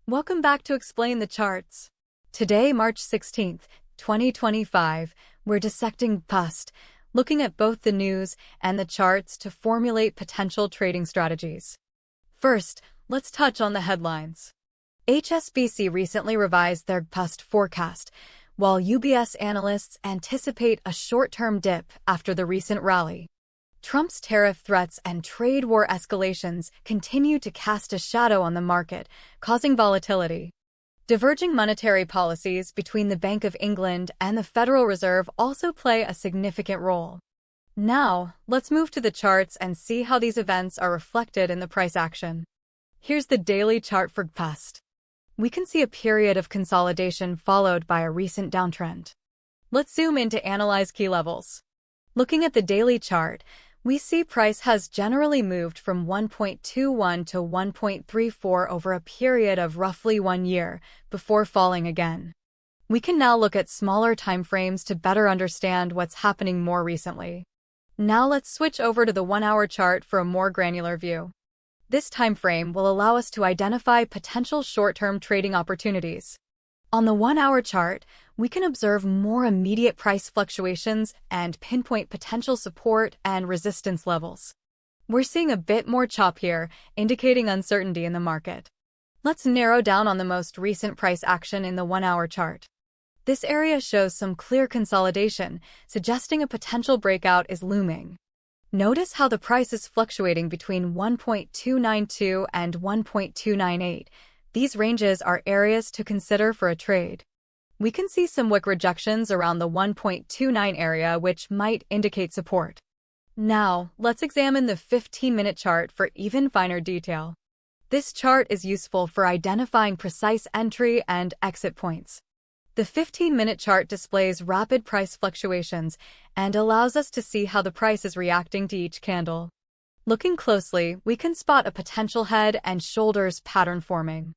Welcome back to Explain the Charts. Today, March 16th, 2025, we're dissecting GBPUSD, looking at both the news and the charts to formulate potential trading strategies. First, let's touch on the headlines. HSBC recently revised their GBPUSD forecast, while UBS analysts anticipate a short-term dip after the recent rally. Trump's tariff threats and trade war escalations continue to cast a shadow on the market, causing volatility. Diverging monetary policies between the Bank of England and the Federal Reserve also play a significant role. Now, let's move to the charts and see how these events are reflected in the price action. Here's the daily chart for GBPUSD. We can see a period of consolidation followed by a recent downtrend. Let's zoom in to analyze key levels. Looking at the daily chart, we see price has generally moved from 1.21 to 1.34 over a period of roughly 1 year, before falling again. We can now look at smaller timeframes to better understand what's happening more recently. Now let's switch over to the 1-hour chart for a more granular view. This timeframe will allow us to identify potential short-term trading opportunities. On the 1-hour chart, we can observe more immediate price fluctuations and pinpoint potential support and resistance levels. We're seeing a bit more chop here, indicating uncertainty in the market. Let's narrow down on the most recent price action in the 1-hour chart. This area shows some clear consolidation, suggesting a potential breakout is looming. Notice how the price is fluctuating between 1.292 and 1.298. These ranges are areas to consider for a trade. We can see some wick rejections around the 1.29 area, which might indicate support. Now, let's examine the 15-minute chart for even finer detail. This chart is useful for identifying precise entry and exit points. The 15-minute chart displays rapid price fluctuations and allows us to see how the price is reacting to each candle. Looking closely, we can spot a potential head and shoulders pattern forming.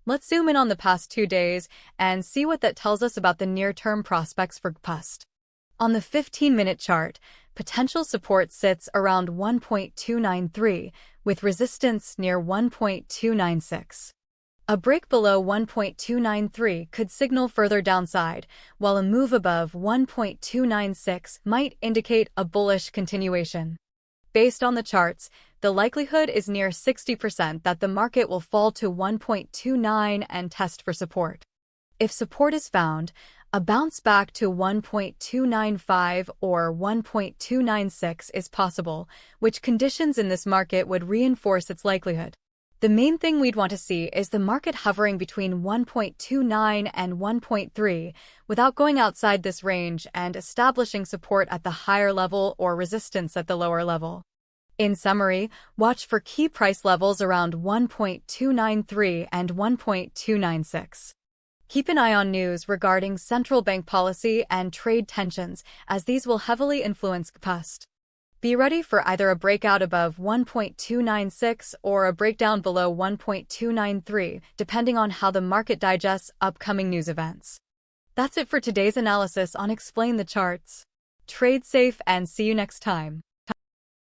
Let's zoom in on the past 2 days and see what that tells us about the near-term prospects for GBPUSD. On the 15-minute chart, potential support sits around 1.293, with resistance near 1.296. A break below 1.293 could signal further downside, while a move above 1.296 might indicate a bullish continuation. Based on the charts, the likelihood is near 60% that the market will fall to 1.29 and test for support. If support is found, a bounce back to 1.295 or 1.296 is possible, which conditions in this market would reinforce its likelihood. The main thing we'd want to see is the market hovering between 1.29 and 1.3 without going outside this range and establishing support at the higher level or resistance at the lower level. In summary, watch for key price levels around 1.293 and 1.296. Keep an eye on news regarding central bank policy and trade tensions, as these will heavily influence GBPUSD. Be ready for either a breakout above 1.296 or a breakdown below 1.293, depending on how the market digests upcoming news events. That's it for today's analysis on Explain the Charts. Trade safe and see you next time.